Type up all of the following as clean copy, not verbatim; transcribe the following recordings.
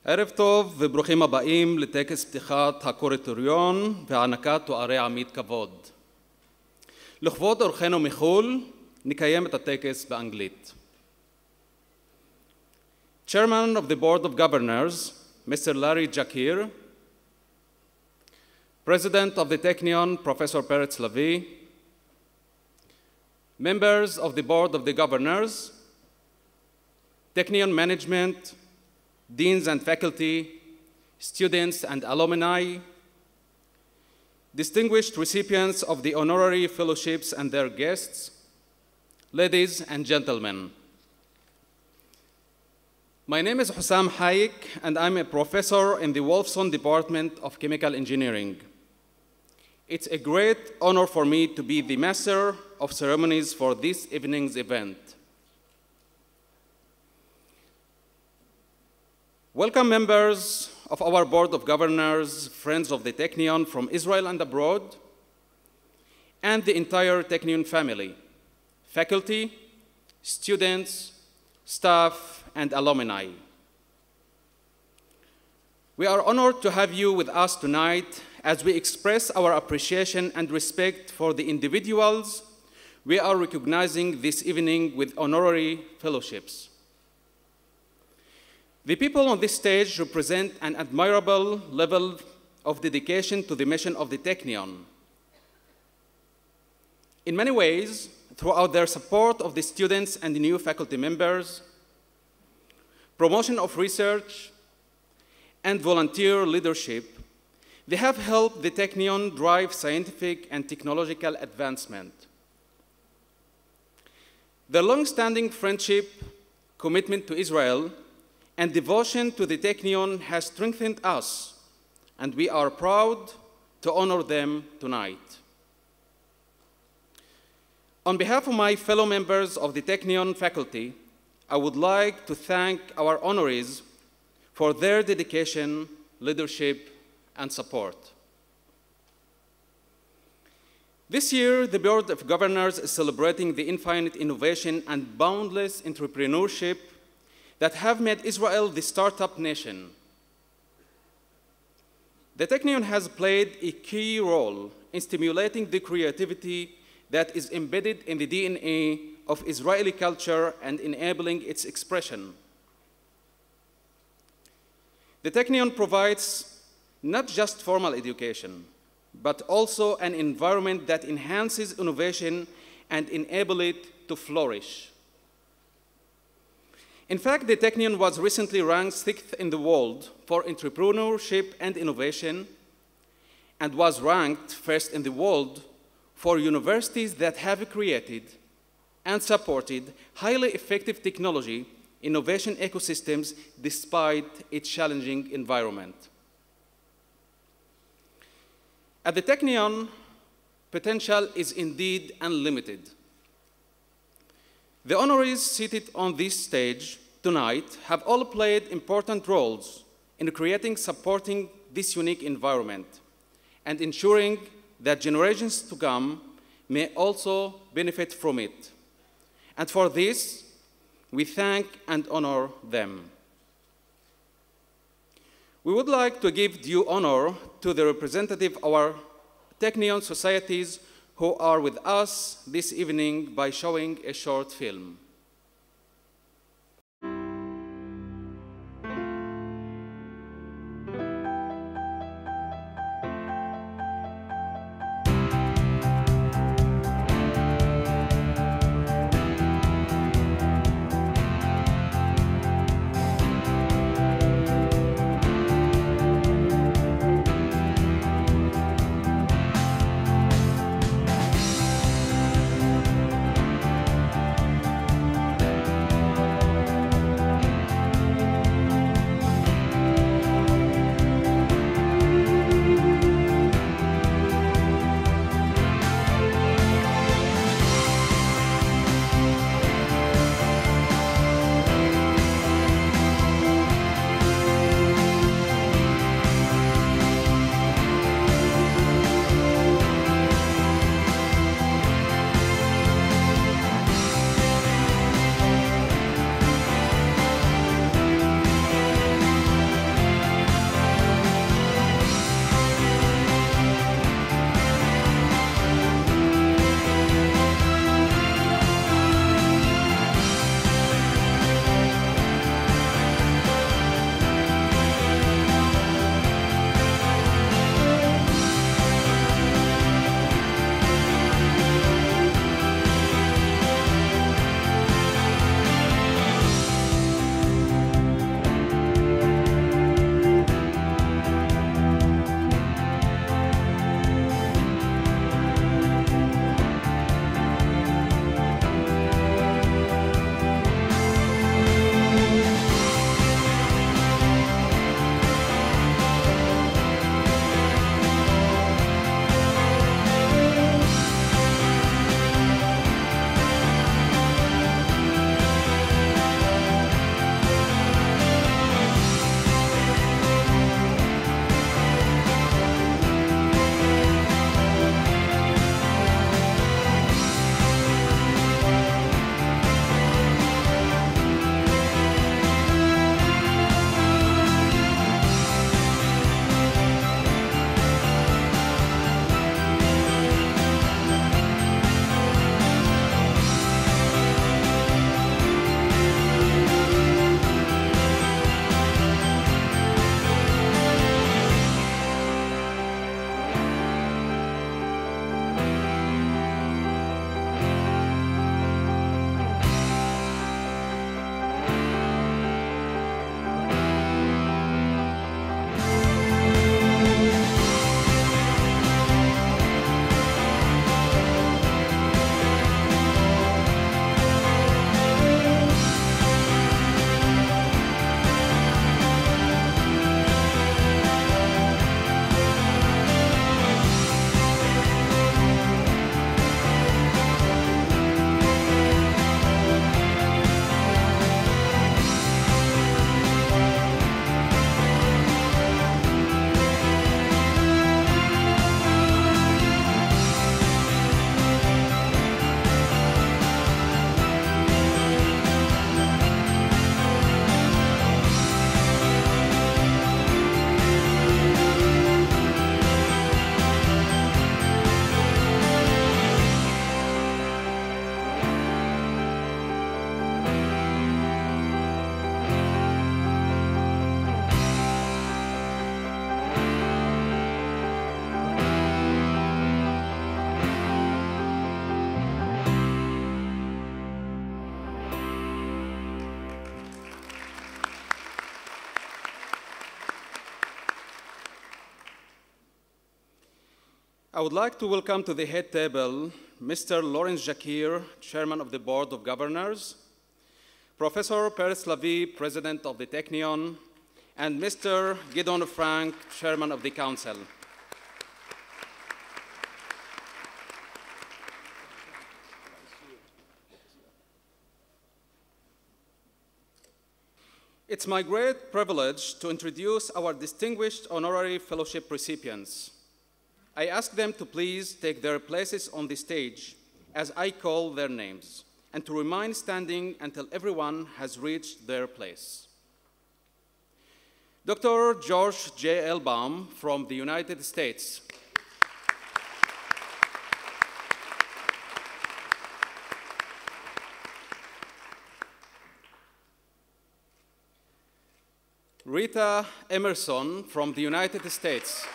ערב טוב וברוכים הבאים לטקס פתיחת הקוריטוריון והענקת תוארי עמית כבוד. לכבוד אורחינו מחו"ל, נקיים את הטקס באנגלית. Chairman of the Board of Governors, Mr. Larry Jakir, President of the Technion, Professor Peretz Lavi, members of the Board of the Governors, Technion management, deans and faculty, students and alumni, distinguished recipients of the honorary fellowships and their guests, ladies and gentlemen. My name is Hussam Hayek, and I'm a professor in the Wolfson Department of Chemical Engineering. It's a great honor for me to be the master of ceremonies for this evening's event. Welcome members of our Board of Governors, friends of the Technion from Israel and abroad, and the entire Technion family, faculty, students, staff, and alumni. We are honored to have you with us tonight as we express our appreciation and respect for the individuals we are recognizing this evening with honorary fellowships. The people on this stage represent an admirable level of dedication to the mission of the Technion. In many ways, throughout their support of the students and the new faculty members, promotion of research, and volunteer leadership, they have helped the Technion drive scientific and technological advancement. Their long-standing friendship, commitment to Israel, and devotion to the Technion has strengthened us, and we are proud to honor them tonight. On behalf of my fellow members of the Technion faculty, I would like to thank our honorees for their dedication, leadership, and support. This year, the Board of Governors is celebrating the infinite innovation and boundless entrepreneurship that have made Israel the startup nation. The Technion has played a key role in stimulating the creativity that is embedded in the DNA of Israeli culture and enabling its expression. The Technion provides not just formal education, but also an environment that enhances innovation and enables it to flourish. In fact, the Technion was recently ranked 6th in the world for entrepreneurship and innovation, and was ranked 1st in the world for universities that have created and supported highly effective technology innovation ecosystems despite its challenging environment. At the Technion, potential is indeed unlimited. The honorees seated on this stage tonight have all played important roles in creating, supporting this unique environment and ensuring that generations to come may also benefit from it. And for this, we thank and honor them. We would like to give due honor to the representative of our Technion societies who are with us this evening by showing a short film. I would like to welcome to the head table Mr. Lawrence Jakir, Chairman of the Board of Governors, Professor Peretz Lavi, President of the Technion, and Mr. Gideon Frank, Chairman of the Council. It's my great privilege to introduce our distinguished honorary fellowship recipients. I ask them to please take their places on the stage as I call their names, and to remain standing until everyone has reached their place. Dr. George J. Elbaum from the United States. Rita Emerson from the United States.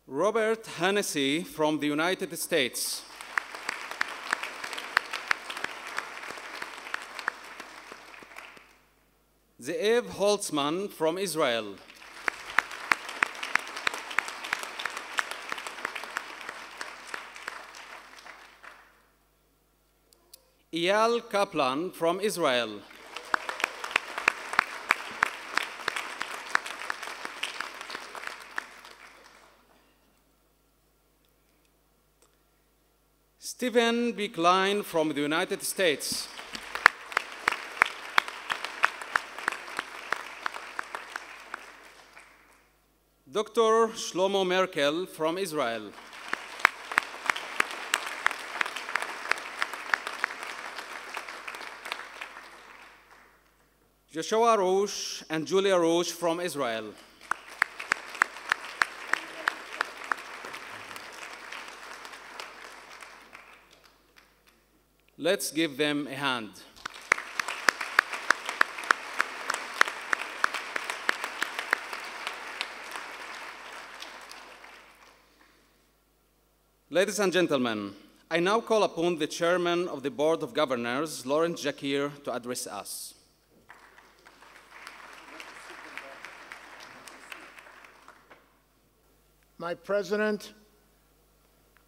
Robert Hanisee from the United States. Zeev Holtzman from Israel. Eyal Kaplan from Israel. Stephen B. Klein from the United States. Dr. Shlomo Markel from Israel. Joshua Ruch and Julia Ruch from Israel. Let's give them a hand. Ladies and gentlemen, I now call upon the Chairman of the Board of Governors, Lawrence Jakir, to address us. My President,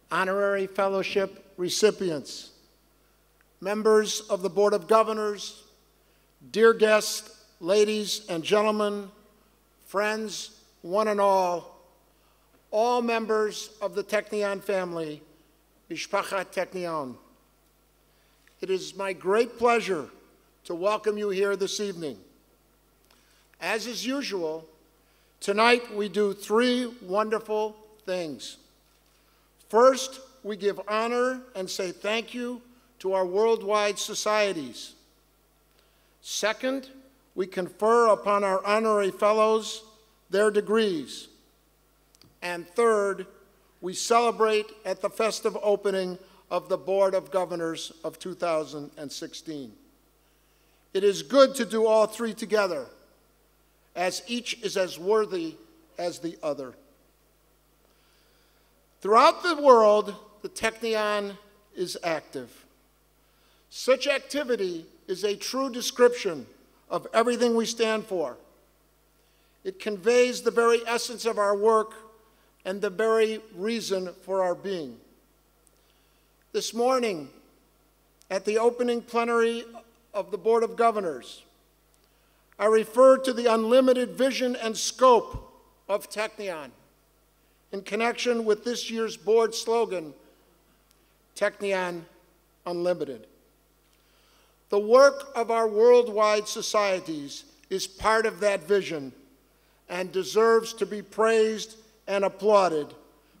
honorary fellowship recipients, members of the Board of Governors, dear guests, ladies and gentlemen, friends, one and all members of the Technion family, Mishpachat Technion. It is my great pleasure to welcome you here this evening. As is usual, tonight we do three wonderful things. First, we give honor and say thank you to our worldwide societies. Second, we confer upon our honorary fellows their degrees. And third, we celebrate at the festive opening of the Board of Governors of 2016. It is good to do all three together, as each is as worthy as the other. Throughout the world, the Technion is active. Such activity is a true description of everything we stand for. It conveys the very essence of our work and the very reason for our being. This morning, at the opening plenary of the Board of Governors, I referred to the unlimited vision and scope of Technion in connection with this year's board slogan, Technion Unlimited. The work of our worldwide societies is part of that vision and deserves to be praised and applauded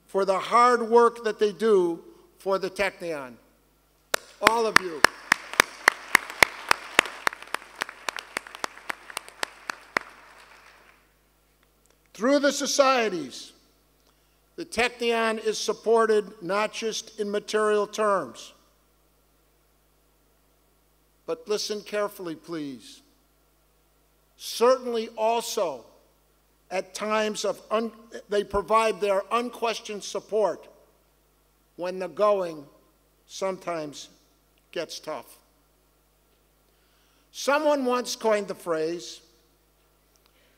for the hard work that they do for the Technion. All of you. Through the societies, the Technion is supported not just in material terms, but listen carefully, please. Certainly also, at times they provide their unquestioned support when the going sometimes gets tough. Someone once coined the phrase,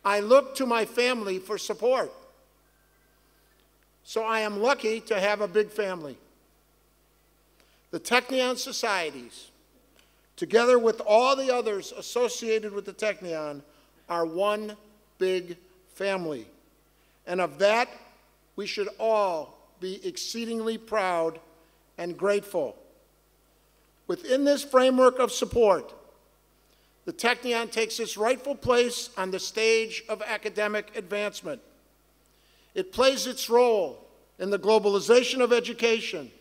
"I look to my family for support." So I am lucky to have a big family. The Technion societies, together with all the others associated with the Technion, are one big family. And of that, we should all be exceedingly proud and grateful. Within this framework of support, the Technion takes its rightful place on the stage of academic advancement. It plays its role in the globalization of education,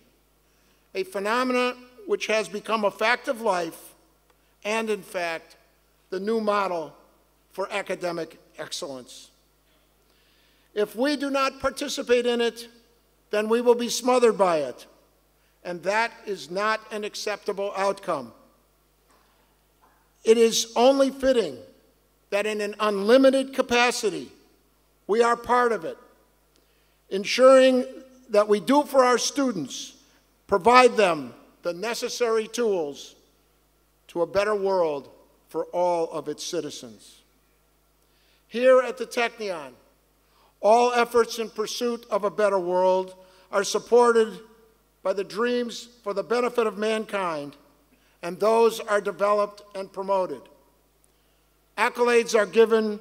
a phenomenon which has become a fact of life and, in fact, the new model for academic excellence. If we do not participate in it, then we will be smothered by it, and that is not an acceptable outcome. It is only fitting that in an unlimited capacity, we are part of it, ensuring that we do for our students, provide them the necessary tools to a better world for all of its citizens. Here at the Technion, all efforts in pursuit of a better world are supported by the dreams for the benefit of mankind, and those are developed and promoted. Accolades are given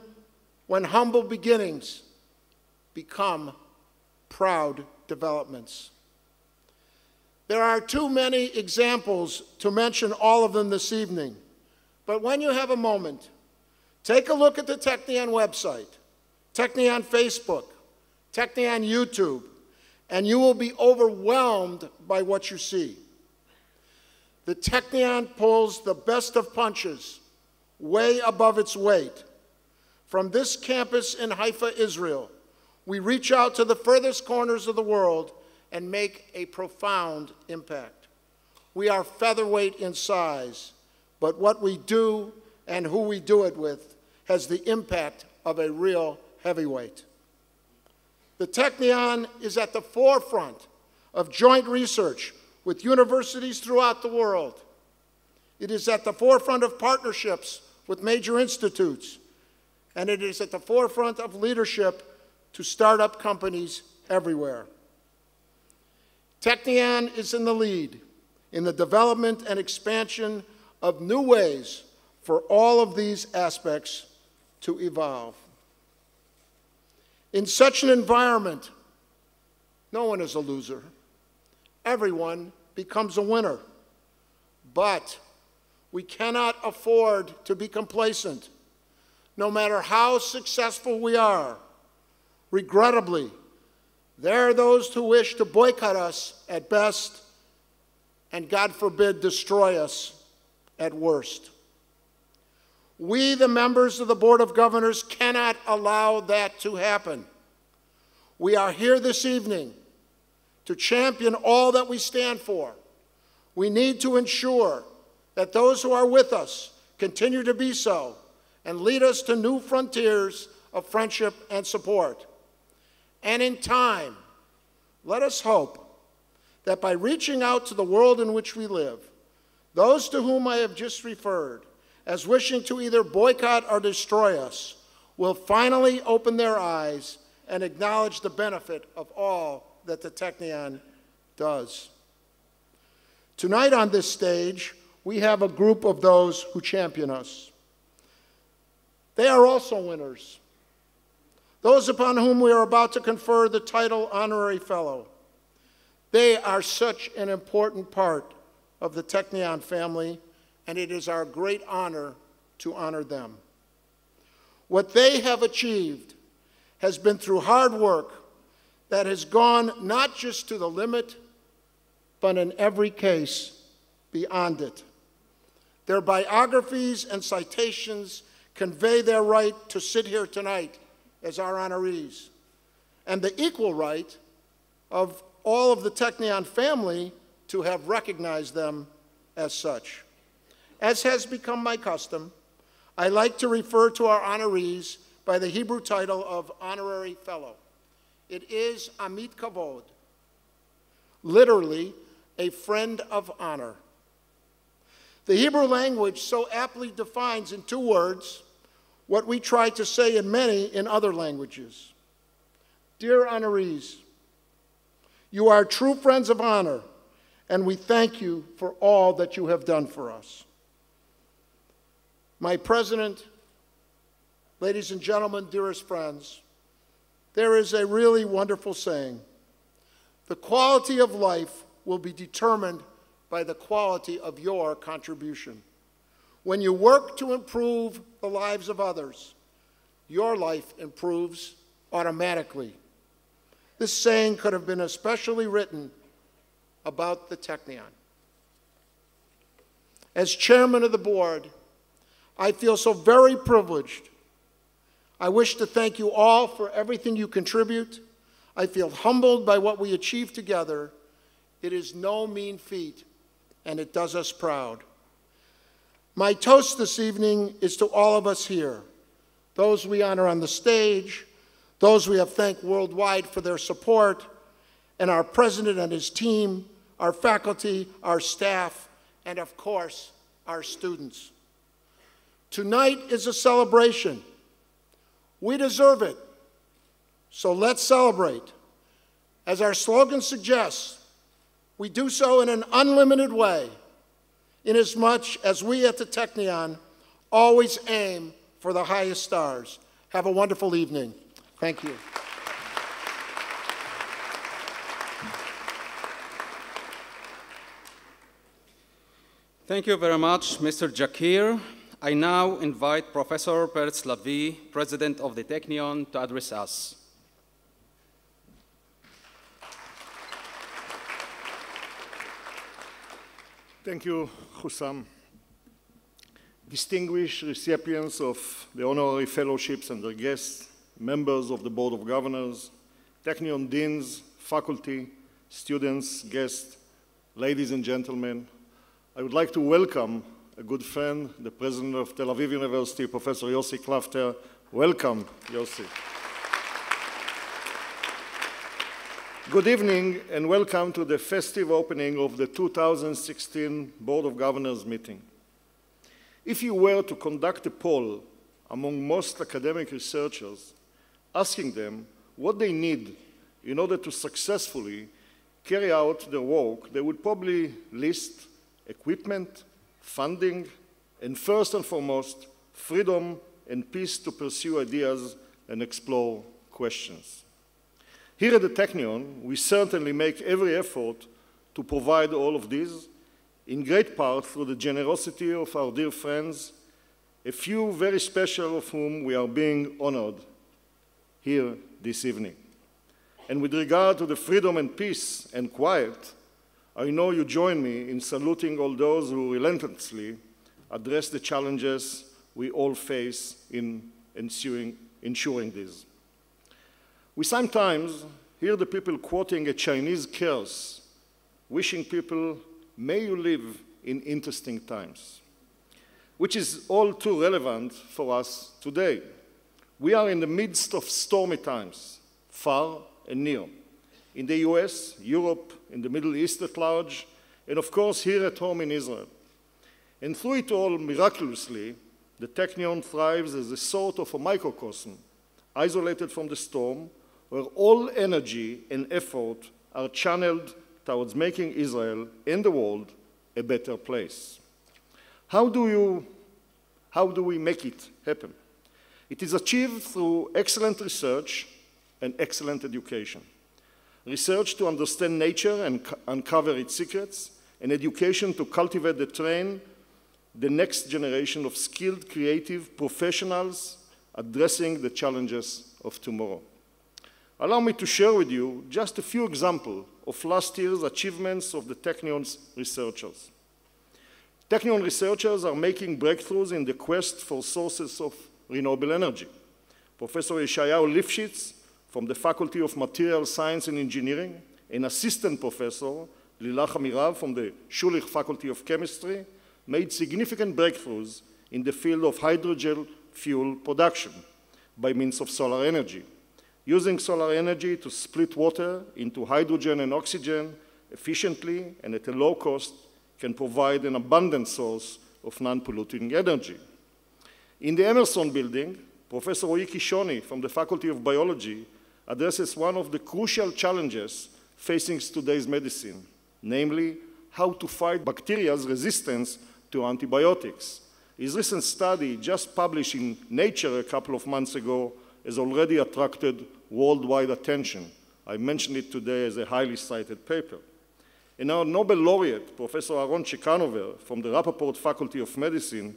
when humble beginnings become proud developments. There are too many examples to mention all of them this evening, but when you have a moment, take a look at the Technion website, Technion Facebook, Technion YouTube, and you will be overwhelmed by what you see. The Technion pulls the best of punches way above its weight. From this campus in Haifa, Israel, we reach out to the furthest corners of the world and make a profound impact. We are featherweight in size, but what we do and who we do it with has the impact of a real heavyweight. The Technion is at the forefront of joint research with universities throughout the world. It is at the forefront of partnerships with major institutes, and it is at the forefront of leadership to start-up companies everywhere. Technion is in the lead in the development and expansion of new ways for all of these aspects to evolve. In such an environment, no one is a loser. Everyone becomes a winner. But we cannot afford to be complacent. No matter how successful we are, regrettably, there are those who wish to boycott us at best and, God forbid, destroy us at worst. We, the members of the Board of Governors, cannot allow that to happen. We are here this evening to champion all that we stand for. We need to ensure that those who are with us continue to be so and lead us to new frontiers of friendship and support. And in time, let us hope that by reaching out to the world in which we live, those to whom I have just referred as wishing to either boycott or destroy us will finally open their eyes and acknowledge the benefit of all that the Technion does. Tonight on this stage, we have a group of those who champion us. They are also winners. Those upon whom we are about to confer the title Honorary Fellow. They are such an important part of the Technion family, and it is our great honor to honor them. What they have achieved has been through hard work that has gone not just to the limit, but in every case beyond it. Their biographies and citations convey their right to sit here tonight as our honorees, and the equal right of all of the Technion family to have recognized them as such. As has become my custom, I like to refer to our honorees by the Hebrew title of Honorary Fellow. It is Amit Kavod, literally a friend of honor. The Hebrew language so aptly defines in 2 words what we try to say in many in other languages. Dear honorees, you are true friends of honor, and we thank you for all that you have done for us. My president, ladies and gentlemen, dearest friends, there is a really wonderful saying: the quality of life will be determined by the quality of your contribution. When you work to improve the lives of others, your life improves automatically. This saying could have been especially written about the Technion. As chairman of the board, I feel so very privileged. I wish to thank you all for everything you contribute. I feel humbled by what we achieved together. It is no mean feat, and it does us proud. My toast this evening is to all of us here, those we honor on the stage, those we have thanked worldwide for their support, and our president and his team, our faculty, our staff, and of course, our students. Tonight is a celebration. We deserve it, so let's celebrate. As our slogan suggests, we do so in an unlimited way, inasmuch as we at the Technion always aim for the highest stars. Have a wonderful evening. Thank you. Thank you very much, Mr. Jakir. I now invite Professor Peretz Lavi, President of the Technion, to address us. Thank you, Hussam. Distinguished recipients of the honorary fellowships and their guests, members of the Board of Governors, Technion deans, faculty, students, guests, ladies and gentlemen, I would like to welcome a good friend, the president of Tel Aviv University, Professor Yossi Klafter. Welcome, Yossi. Good evening and welcome to the festive opening of the 2016 Board of Governors meeting. If you were to conduct a poll among most academic researchers, asking them what they need in order to successfully carry out their work, they would probably list equipment, funding, and first and foremost, freedom and peace to pursue ideas and explore questions. Here at the Technion, we certainly make every effort to provide all of these, in great part through the generosity of our dear friends, a few very special of whom we are being honored here this evening. And with regard to the freedom and peace and quiet, I know you join me in saluting all those who relentlessly address the challenges we all face in ensuring this. We sometimes hear the people quoting a Chinese curse, wishing people, may you live in interesting times, which is all too relevant for us today. We are in the midst of stormy times, far and near, in the US, Europe, in the Middle East at large, and of course here at home in Israel. And through it all, miraculously, the Technion thrives as a sort of a microcosm, isolated from the storm, where all energy and effort are channeled towards making Israel and the world a better place. How do we make it happen? It is achieved through excellent research and excellent education. Research to understand nature and uncover its secrets, and education to cultivate and train the next generation of skilled, creative professionals addressing the challenges of tomorrow. Allow me to share with you just a few examples of last year's achievements of the Technion's researchers. Technion researchers are making breakthroughs in the quest for sources of renewable energy. Professor Yeshayahu Lifshitz from the Faculty of Material Science and Engineering, and assistant professor Lilach Amirav from the Schulich Faculty of Chemistry made significant breakthroughs in the field of hydrogen fuel production by means of solar energy, using solar energy to split water into hydrogen and oxygen efficiently and at a low cost can provide an abundant source of non-polluting energy. In the Emerson building, Professor Roy Kishoni from the Faculty of Biology addresses one of the crucial challenges facing today's medicine, namely how to fight bacteria's resistance to antibiotics. His recent study, just published in Nature a couple of months ago, has already attracted worldwide attention. I mentioned it today as a highly cited paper. And our Nobel laureate, Professor Aaron Chekanover from the Rappaport Faculty of Medicine,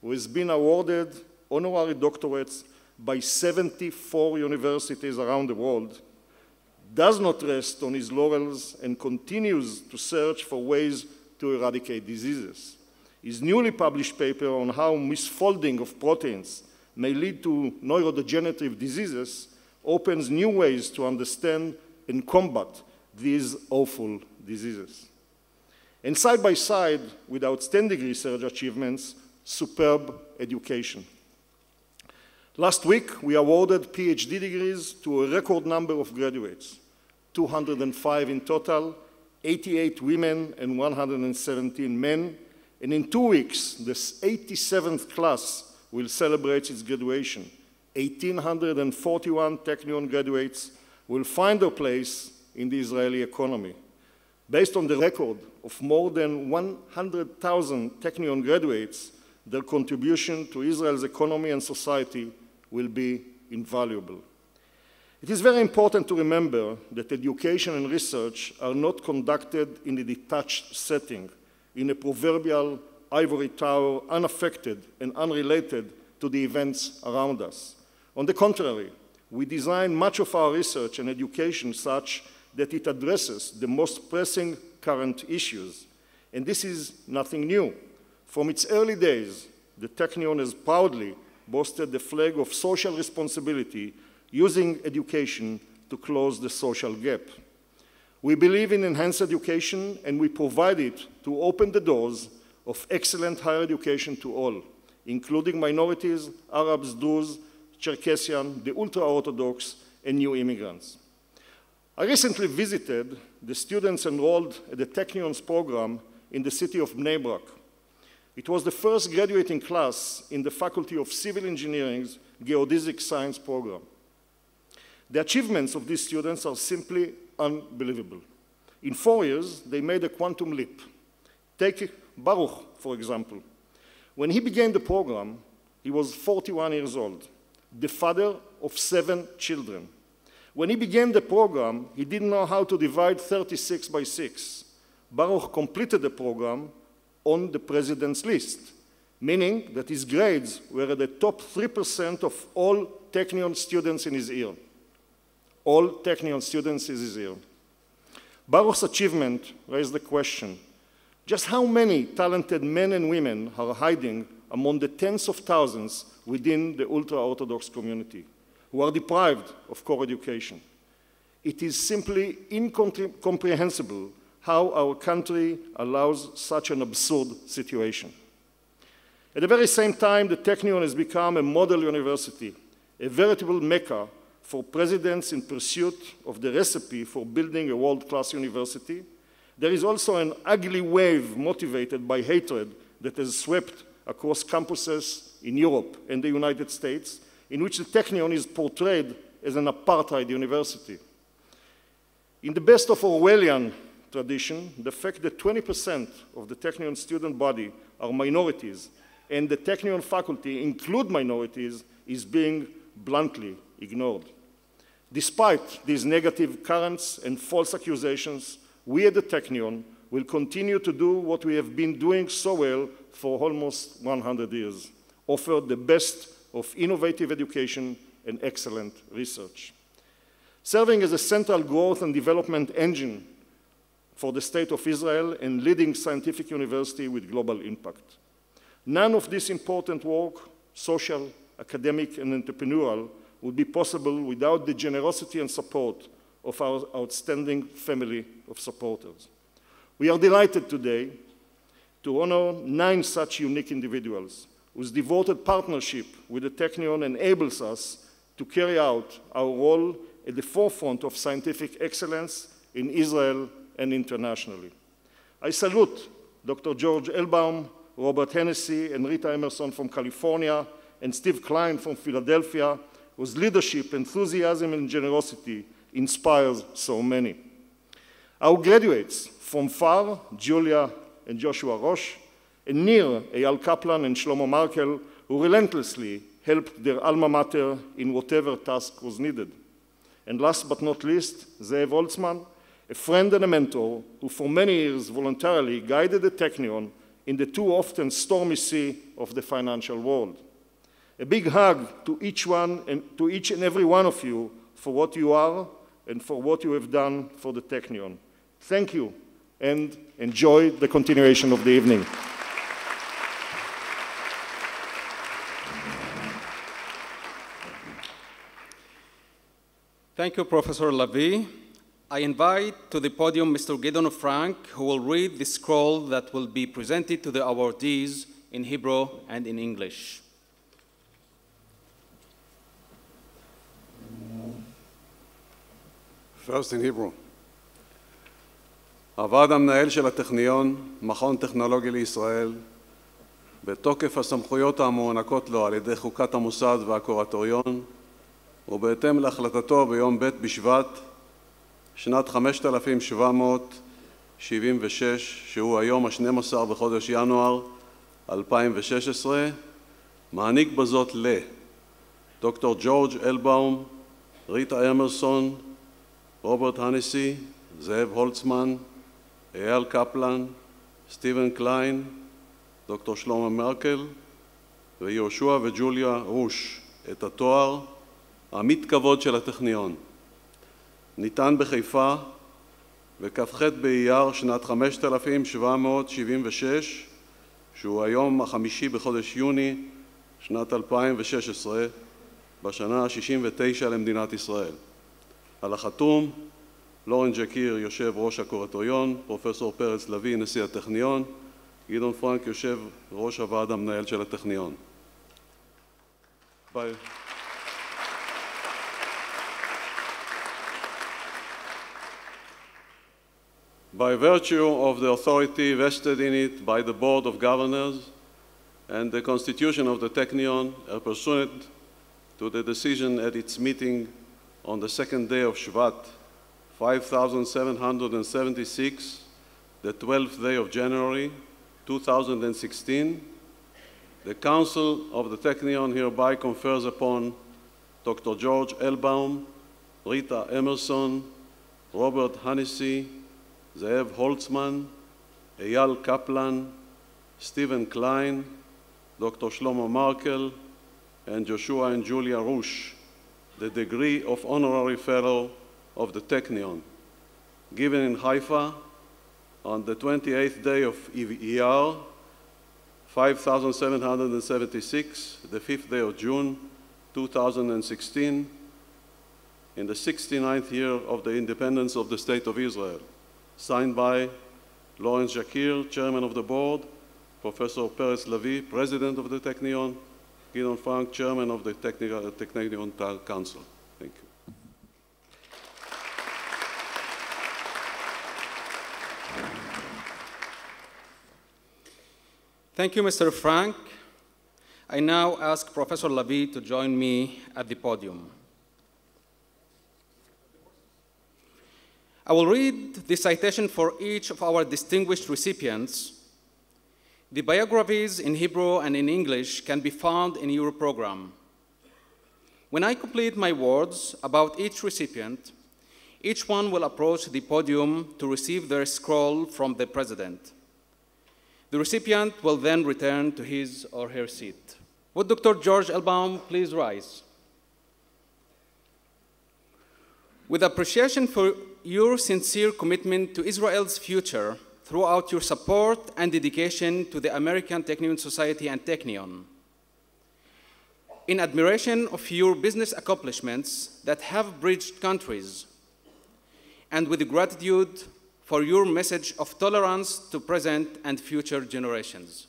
who has been awarded honorary doctorates by 74 universities around the world, does not rest on his laurels and continues to search for ways to eradicate diseases. His newly published paper on how misfolding of proteins may lead to neurodegenerative diseases opens new ways to understand and combat these awful diseases. And side by side with outstanding research achievements, superb education. Last week, we awarded PhD degrees to a record number of graduates, 205 in total, 88 women and 117 men, and in 2 weeks, the 87th class will celebrate its graduation. 1,841 Technion graduates will find their place in the Israeli economy. Based on the record of more than 100,000 Technion graduates, their contribution to Israel's economy and society will be invaluable. It is very important to remember that education and research are not conducted in a detached setting, in a proverbial ivory tower, unaffected and unrelated to the events around us. On the contrary, we design much of our research and education such that it addresses the most pressing current issues. And this is nothing new. From its early days, the Technion has proudly boasted the flag of social responsibility, using education to close the social gap. We believe in enhanced education, and we provide it to open the doors of excellent higher education to all, including minorities, Arabs, Druze, Cherkessian, the ultra-Orthodox, and new immigrants. I recently visited the students enrolled at the Technion's program in the city of Bnei Brak. It was the first graduating class in the Faculty of Civil Engineering's Geodesic Science program. The achievements of these students are simply unbelievable. In 4 years, they made a quantum leap. Take Baruch, for example. When he began the program, he was 41 years old, the father of 7 children. When he began the program, he didn't know how to divide 36 by 6. Baruch completed the program on the president's list, meaning that his grades were at the top 3% of all Technion students in his year. All Technion students in his year. Baruch's achievement raised the question, just how many talented men and women are hiding among the tens of thousands within the ultra-Orthodox community who are deprived of core education? It is simply incomprehensible how our country allows such an absurd situation. At the very same time, the Technion has become a model university, a veritable mecca for presidents in pursuit of the recipe for building a world-class university. There is also an ugly wave motivated by hatred that has swept across campuses in Europe and the United States, in which the Technion is portrayed as an apartheid university. In the best of Orwellian tradition, the fact that 20% of the Technion student body are minorities and the Technion faculty include minorities is being bluntly ignored. Despite these negative currents and false accusations, we at the Technion will continue to do what we have been doing so well for almost 100 years, offer the best of innovative education and excellent research. Serving as a central growth and development engine for the State of Israel and leading scientific university with global impact. None of this important work, social, academic, and entrepreneurial, would be possible without the generosity and support of our outstanding family of supporters. We are delighted today to honor 9 such unique individuals whose devoted partnership with the Technion enables us to carry out our role at the forefront of scientific excellence in Israel and internationally. I salute Dr. George Elbaum, Robert Hanisee, and Rita Emerson from California, and Steve Klein from Philadelphia, whose leadership, enthusiasm, and generosity inspires so many. Our graduates from far, Julia and Joshua Ruch, and near, Eyal Kaplan and Shlomo Markel, who relentlessly helped their alma mater in whatever task was needed. And last but not least, Zeev Holtzman, a friend and a mentor who for many years voluntarily guided the Technion in the too often stormy sea of the financial world. A big hug to each and every one of you for what you are and for what you have done for the Technion. Thank you, and enjoy the continuation of the evening. Thank you, Professor Lavie. I invite to the podium Mr. Gideon Frank, who will read the scroll that will be presented to the awardees in Hebrew and in English. First in Hebrew. הוועד המנהל של הטכניון, מכון טכנולוגי לישראל, בתוקף הסמכויות המוענקות לו על ידי חוקת המוסד והקורטוריון, ובהתאם להחלטתו ביום ב' בשבט, שנת 5776, שהוא היום ה-12 בחודש ינואר 2016, מעניק בזאת לדוקטור ג'ורג' אלבאום, ריטה אמרסון, רוברט הניסי, זאב הולצמן, אייל קפלן, סטיבן קליין, דוקטור שלמה מרקל ויהושע וג'וליה רוש את התואר עמית כבוד של הטכניון. ניתן בחיפה בכ"ח באייר שנת 5776, שהוא היום החמישי בחודש יוני שנת 2016, בשנה ה-69 למדינת ישראל. על החתום, לורן ג'קיר, יושב ראש הקורטוריון, פרופסור פרץ לוי, נשיא הטכניון, גדעון פרנק, יושב ראש הוועד המנהל של הטכניון. By virtue of the authority vested in it by the Board of Governors and the Constitution of the Technion, pursuant to the decision at its meeting on the second day of Shvat, 5776, the 12th day of January, 2016, the Council of the Technion hereby confers upon Dr. George Elbaum, Rita Emerson, Robert Hanisee, Zeev Holtzman, Eyal Kaplan, Stephen Klein, Dr. Shlomo Markel, and Joshua and Julia Ruch, the degree of Honorary Fellow of the Technion, given in Haifa on the 28th day of Eyal, 5776, the 5th day of June, 2016, in the 69th year of the independence of the State of Israel. Signed by Lawrence Jakir, Chairman of the Board, Professor Peretz Lavie, President of the Technion, Gideon Frank, Chairman of the Technion Council. Thank you. Thank you, Mr. Frank. I now ask Professor Lavie to join me at the podium. I will read the citation for each of our distinguished recipients. The biographies in Hebrew and in English can be found in your program. When I complete my words about each recipient, each one will approach the podium to receive their scroll from the President. The recipient will then return to his or her seat. Would Dr. George Elbaum please rise? With appreciation for your sincere commitment to Israel's future throughout your support and dedication to the American Technion Society and Technion, in admiration of your business accomplishments that have bridged countries, and with gratitude for your message of tolerance to present and future generations.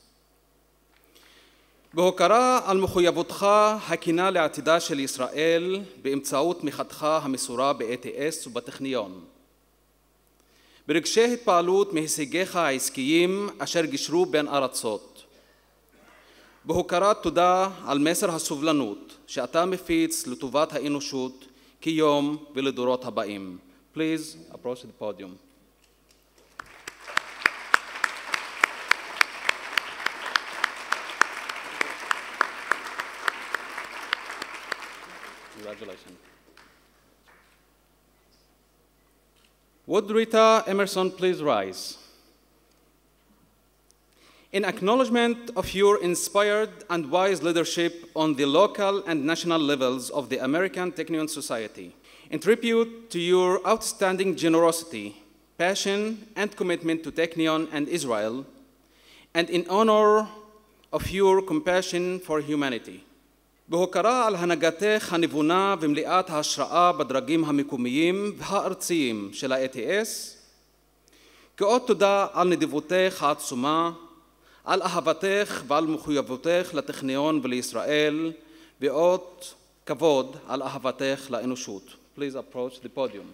בהוקרה על מחויבותך הכנה לעתידה של ישראל באמצעות תמיכתך המסורה ב-ATS ובטכניון. ברגשי התפעלות מהישגיך העסקיים אשר גישרו בין ארצות. בהוקרת תודה על מסר הסובלנות שאתה מפיץ לטובת האנושות כיום ולדורות הבאים. Please approach the podium. Congratulations. Would Rita Emerson please rise? In acknowledgement of your inspired and wise leadership on the local and national levels of the American Technion Society, in tribute to your outstanding generosity, passion, and commitment to Technion and Israel, and in honor of your compassion for humanity. בהוקרה על הנהגתך הנבונה ומלאת ההשראה בדרגים המקומיים והארציים של ה-ATS, כאות תודה על נדיבותך העצומה, על אהבתך ועל מחויבותך לטכניון ולישראל, ואות כבוד על אהבתך לאנושות. Please approach the podium.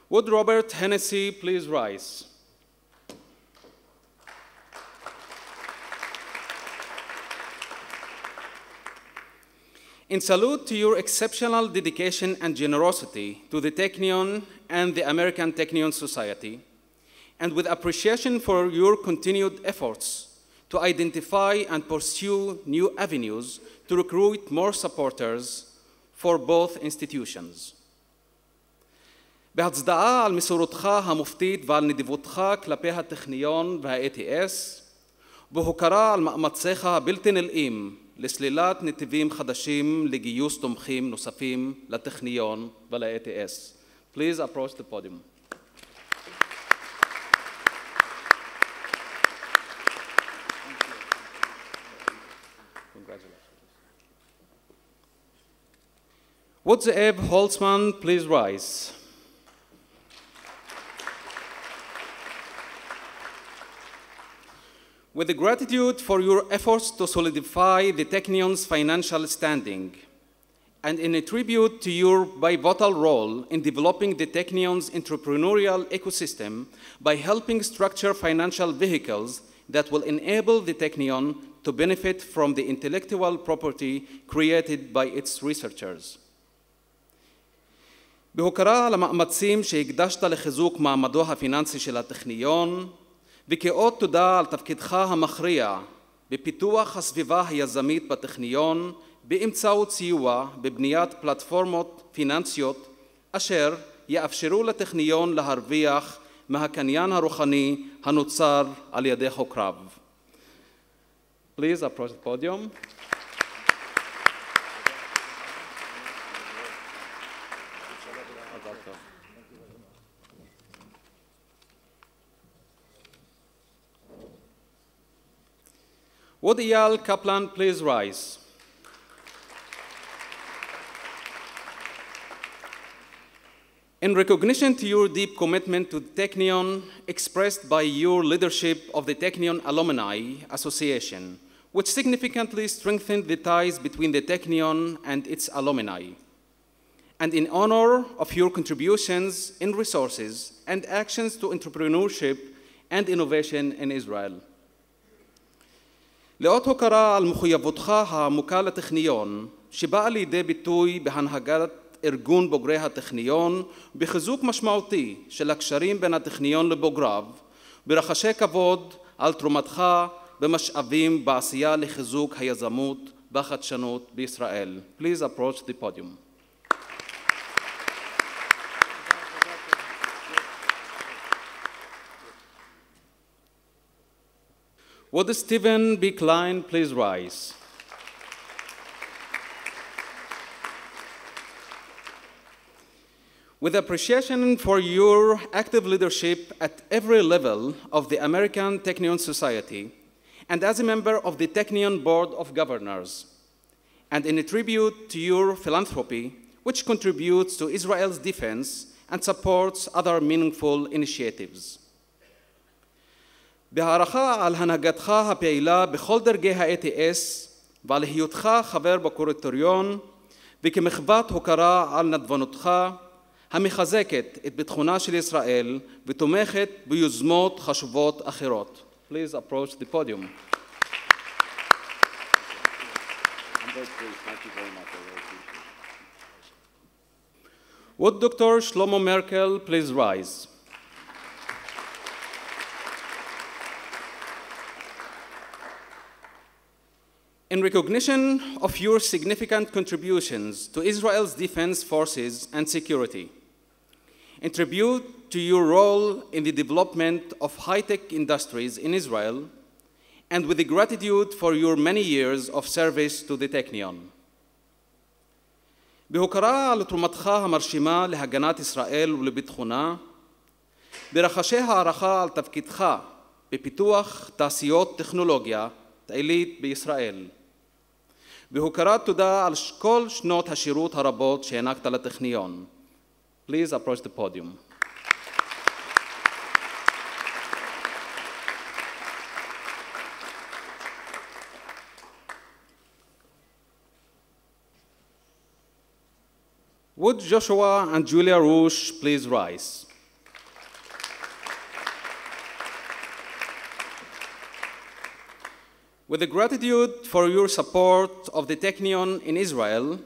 Would Robert Hanisee please rise? In salute to your exceptional dedication and generosity to the Technion and the American Technion Society, and with appreciation for your continued efforts to identify and pursue new avenues to recruit more supporters for both institutions. בהצדעה על מסורתך המופתית ועל נדיבותך כלפי הטכניון וה-ATS, בהוקרה על מאמציך הבלתי נלאים לסלילת נתיבים חדשים לגיוס תומכים נוספים לטכניון ול-ATS. Please approach the podium. Congratulations. Would Zeev Holtzman please rise? With gratitude for your efforts to solidify the Technion's financial standing, and in a tribute to your pivotal role in developing the Technion's entrepreneurial ecosystem by helping structure financial vehicles that will enable the Technion to benefit from the intellectual property created by its researchers. בהוקרה על המאמצים שהקדשת לחיזוק מעמדו הפיננסי של הטכניון, וכאות תודה על תפקידך המכריע בפיתוח הסביבה היזמית בטכניון באמצעות סיוע בבניית פלטפורמות פיננסיות אשר יאפשרו לטכניון להרוויח מהקניין הרוחני הנוצר על ידי חוקריו. Please approach the podium. Would Eyal Kaplan please rise? In recognition to your deep commitment to the Technion expressed by your leadership of the Technion Alumni Association, which significantly strengthened the ties between the Technion and its alumni, and in honor of your contributions in resources and actions to entrepreneurship and innovation in Israel. לאות הוקרה על מחויבותך העמוקה לטכניון, שבאה לידי ביטוי בהנהגת ארגון בוגרי הטכניון, בחיזוק משמעותי של הקשרים בין הטכניון לבוגריו, ברחשי כבוד על תרומתך במשאבים בעשייה לחיזוק היזמות והחדשנות בישראל. Please approach the podium. Would Stephen B. Klein please rise? With appreciation for your active leadership at every level of the American Technion Society, and as a member of the Technion Board of Governors, and in a tribute to your philanthropy, which contributes to Israel's defense and supports other meaningful initiatives. בהערכה על הנהגתך הפעילה בכל דרגי ה-ATS ועל היותך חבר בקוריטוריון וכמחוות הוקרה על נדבנותך המחזקת את ביטחונה של ישראל ותומכת ביוזמות חשובות אחרות. Please approach the podium. Would Dr. Shlomo Markel please rise? In recognition of your significant contributions to Israel's defense forces and security, in tribute to your role in the development of high-tech industries in Israel, and with the gratitude for your many years of service to the Technion. בהוקרה על תרומתך המרשימה להגנת ישראל ולביטחונה, ברחשי הערכה על תפקידך בפיתוח תעשיות טכנולוגיה עילית בישראל, בהוקרת תודה על כל שנות השירות הרבות שהענקת לטכניון. Please approach the podium. Would Joshua and Julia Ruch please rise? With the gratitude for your support of the Technion in Israel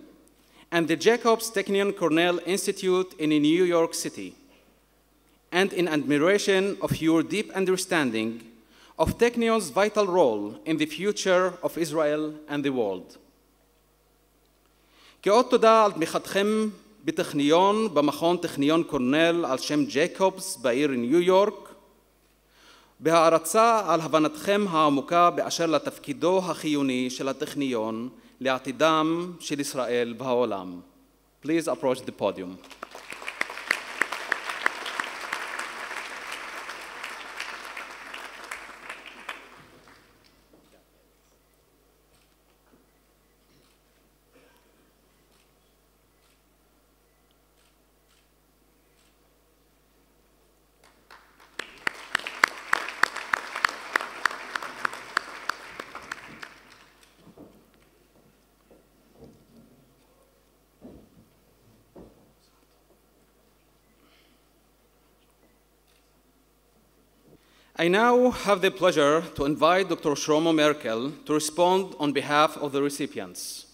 and the Jacobs Technion Cornell Institute in New York City, and in admiration of your deep understanding of Technion's vital role in the future of Israel and the world. כאות תודה על תמיכתכם בטכניון, במכון טכניון קורנל על שם ג'ייקובס בעיר ניו יורק, בהערצה על הבנתכם העמוקה באשר לתפקידו החיוני של הטכניון לעתידם של ישראל והעולם. Please approach the podium. I now have the pleasure to invite Dr. Shlomo Markel to respond on behalf of the recipients.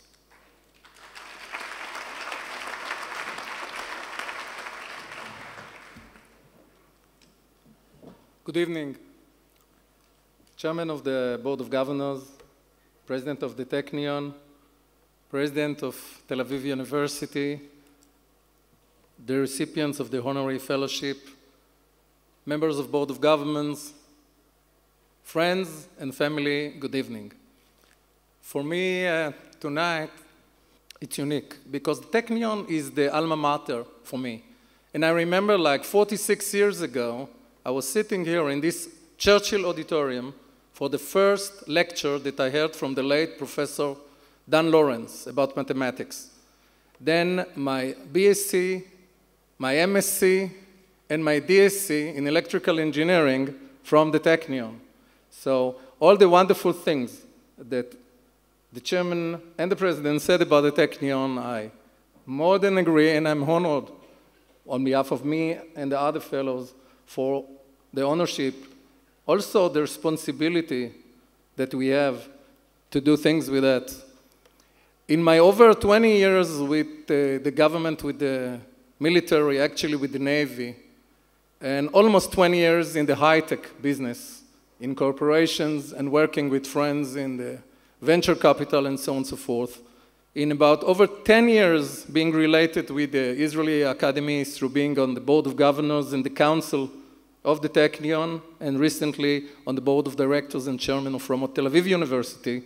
Good evening. Chairman of the Board of Governors, President of the Technion, President of Tel Aviv University, the recipients of the Honorary Fellowship, members of Board of Governors, friends and family, good evening. For me, tonight, it's unique because the Technion is the alma mater for me. And I remember like 46 years ago, I was sitting here in this Churchill Auditorium for the first lecture that I heard from the late Professor Dan Lawrence about mathematics. Then my BSc, my MSc, and my DSc in electrical engineering from the Technion. So all the wonderful things that the chairman and the president said about the Technion, I more than agree, and I'm honored on behalf of me and the other fellows for the ownership, also the responsibility that we have to do things with that. In my over 20 years with the government, with the military, actually with the Navy, and almost 20 years in the high-tech business, in corporations and working with friends in the venture capital and so on and so forth. In about over 10 years being related with the Israeli Academy through being on the Board of Governors and the Council of the Technion, and recently on the Board of Directors and Chairman of Tel Aviv University,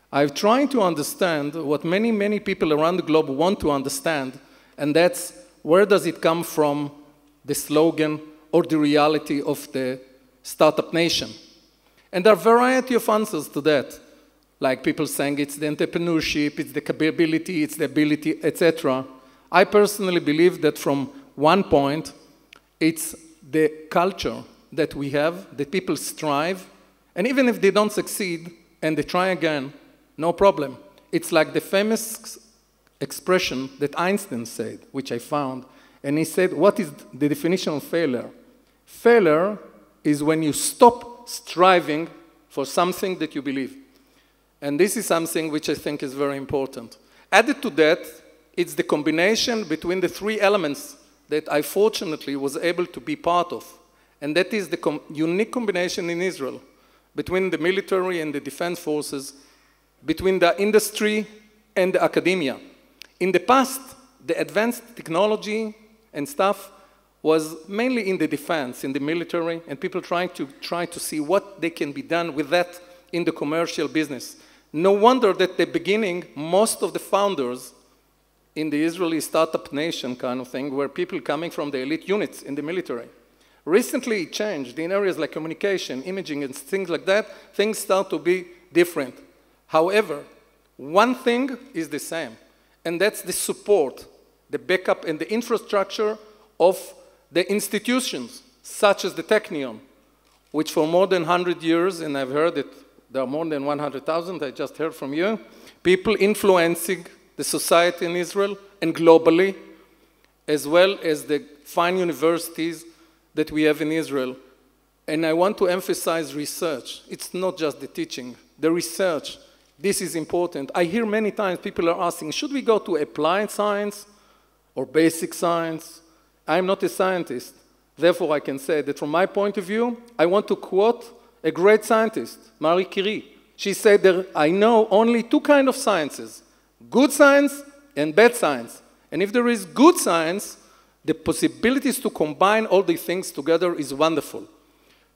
I've tried to understand what many, many people around the globe want to understand, and that's where does it come from, the slogan or the reality of the startup nation. And there are a variety of answers to that, like people saying it's the entrepreneurship, it's the capability, it's the ability, etc. I personally believe that from one point. It's the culture that we have, that people strive, and even if they don't succeed and they try again, no problem. It's like the famous expression that Einstein said, which I found, and he said, what is the definition of failure? Failure is when you stop striving for something that you believe. And this is something which I think is very important. Added to that, it's the combination between the three elements that I fortunately was able to be part of. And that is the unique combination in Israel between the military and the defense forces, between the industry and the academia. In the past, the advanced technology and stuff was mainly in the defense, in the military, and people try to see what they can be done with that in the commercial business. No wonder that at the beginning, most of the founders in the Israeli startup nation kind of thing were people coming from the elite units in the military. Recently it changed in areas like communication, imaging, and things like that. Things start to be different. However, one thing is the same, and that's the support, the backup, and the infrastructure of the institutions, such as the Technion, which for more than 100 years, and I've heard it, there are more than 100,000, I just heard from you, people influencing the society in Israel and globally, as well as the fine universities that we have in Israel. And I want to emphasize research. It's not just the teaching, the research. This is important. I hear many times people are asking, should we go to applied science or basic science? I'm not a scientist. Therefore, I can say that from my point of view, I want to quote a great scientist, Marie Curie. She said that I know only two kinds of sciences, good science and bad science. And if there is good science, the possibilities to combine all these things together is wonderful.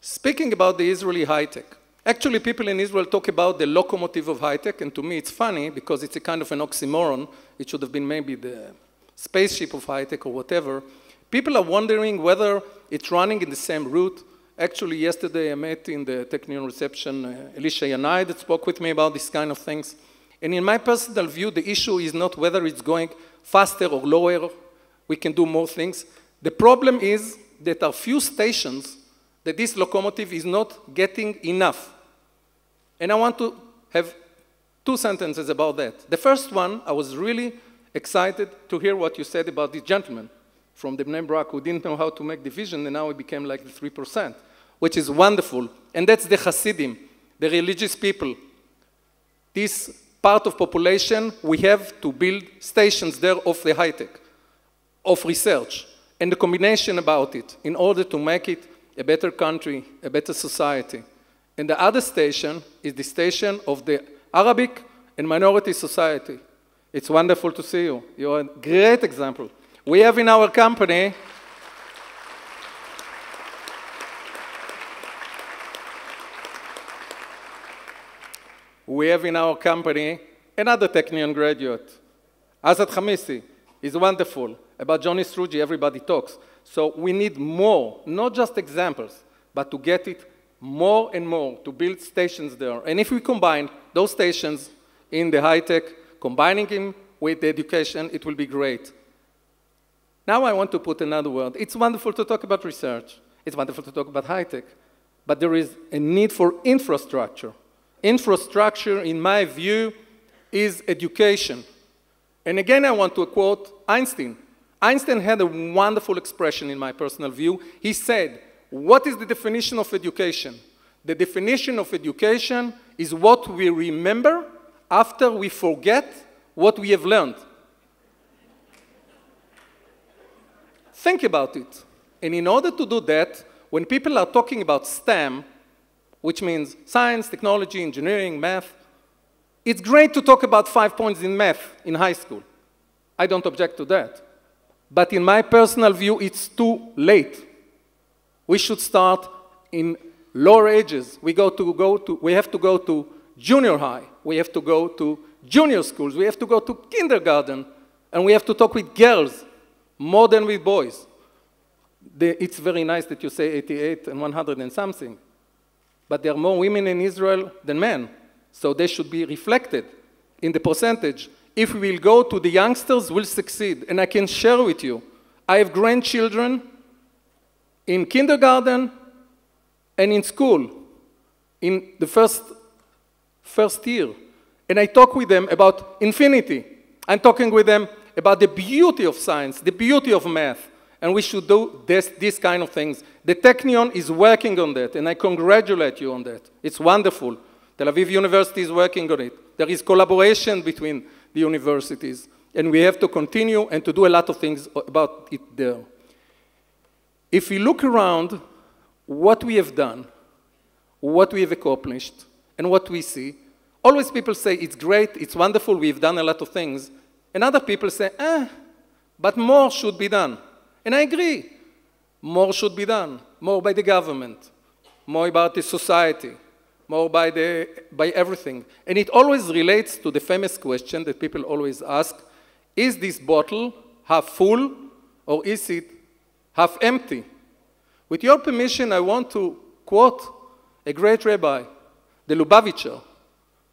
Speaking about the Israeli high-tech, actually people in Israel talk about the locomotive of high-tech, and to me it's funny because it's a kind of an oxymoron. It should have been maybe the spaceship of high-tech or whatever. People are wondering whether it's running in the same route. Actually, yesterday I met in the Technion reception Elisha Yanai that spoke with me about these kind of things. And in my personal view, the issue is not whether it's going faster or lower. We can do more things. The problem is that there are few stations that this locomotive is not getting enough. And I want to have two sentences about that. The first one, I was really excited to hear what you said about this gentleman from the Bnei Brak who didn't know how to make division, and now he became like the 3%, which is wonderful. And that's the Hasidim, the religious people. This part of population, we have to build stations there of the high-tech, of research, and the combination about it in order to make it a better country, a better society. And the other station is the station of the Arabic and minority society. It's wonderful to see you. You're a great example. We have in our company another Technion graduate, Azad Hanisee. He's wonderful. About Johnny Strugi, everybody talks. So we need more, not just examples, but to get it more and more, to build stations there. And if we combine those stations in the high-tech, combining them with the education, it will be great. Now I want to put another word. It's wonderful to talk about research. It's wonderful to talk about high-tech. But there is a need for infrastructure. Infrastructure, in my view, is education. And again, I want to quote Einstein. Einstein had a wonderful expression in my personal view. He said, what is the definition of education? The definition of education is what we remember after we forget what we have learned. Think about it. And in order to do that, when people are talking about STEM, which means science, technology, engineering, math, it's great to talk about 5 points in math in high school. I don't object to that. But in my personal view, it's too late. We should start in lower ages. We have to go to junior high. We have to go to junior schools. We have to go to kindergarten. And we have to talk with girls more than with boys. It's very nice that you say 88 and 100 and something. But there are more women in Israel than men. So they should be reflected in the percentage. If we will go to the youngsters, we'll succeed. And I can share with you, I have grandchildren in kindergarten and in school, in the first year. And I talk with them about infinity. I'm talking with them about the beauty of science, the beauty of math, and we should do these kind of things. The Technion is working on that, and I congratulate you on that. It's wonderful. Tel Aviv University is working on it. There is collaboration between the universities, and we have to continue and to do a lot of things about it there. If we look around what we have done, what we have accomplished, and what we see, always people say, it's great, it's wonderful, we've done a lot of things, and other people say, but more should be done. And I agree, more should be done, more by the government, more about the society, more by everything. And it always relates to the famous question that people always ask, is this bottle half full or is it half empty? With your permission, I want to quote a great rabbi, the Lubavitcher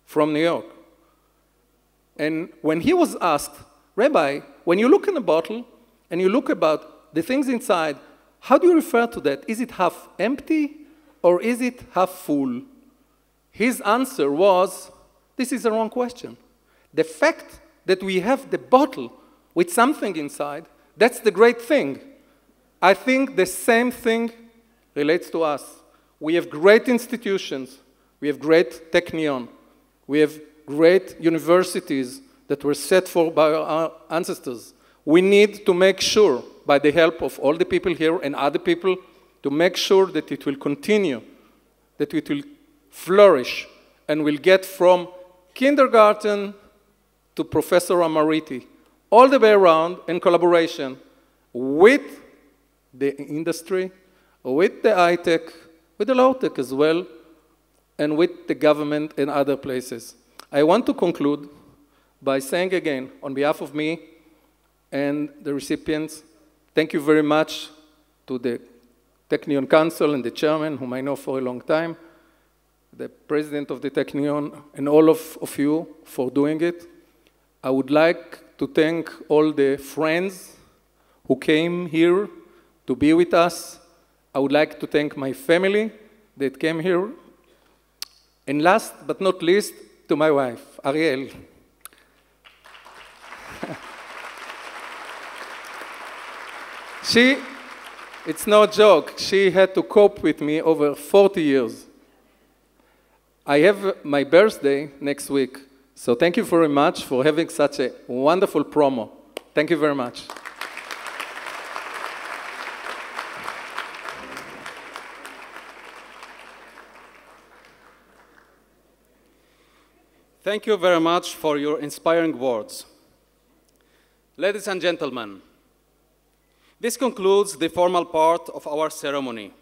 from New York. And when he was asked, Rabbi, when you look in a bottle and you look about the things inside, how do you refer to that? Is it half empty or is it half full? His answer was, this is the wrong question. The fact that we have the bottle with something inside, that's the great thing. I think the same thing relates to us. We have great institutions. We have great Technion. We have great universities that were set for by our ancestors. We need to make sure, by the help of all the people here and other people, to make sure that it will continue, that it will flourish, and will get from kindergarten to Professor Emeriti, all the way around in collaboration with the industry, with the high-tech, with the low-tech as well, and with the government and other places. I want to conclude by saying again, on behalf of me and the recipients, thank you very much to the Technion Council and the chairman, whom I know for a long time, the president of the Technion, and all of you for doing it. I would like to thank all the friends who came here to be with us. I would like to thank my family that came here. And last but not least, to my wife, Eyal. It's no joke, she had to cope with me over 40 years. I have my birthday next week, so thank you very much for having such a wonderful promo. Thank you very much. Thank you very much for your inspiring words. Ladies and gentlemen, this concludes the formal part of our ceremony.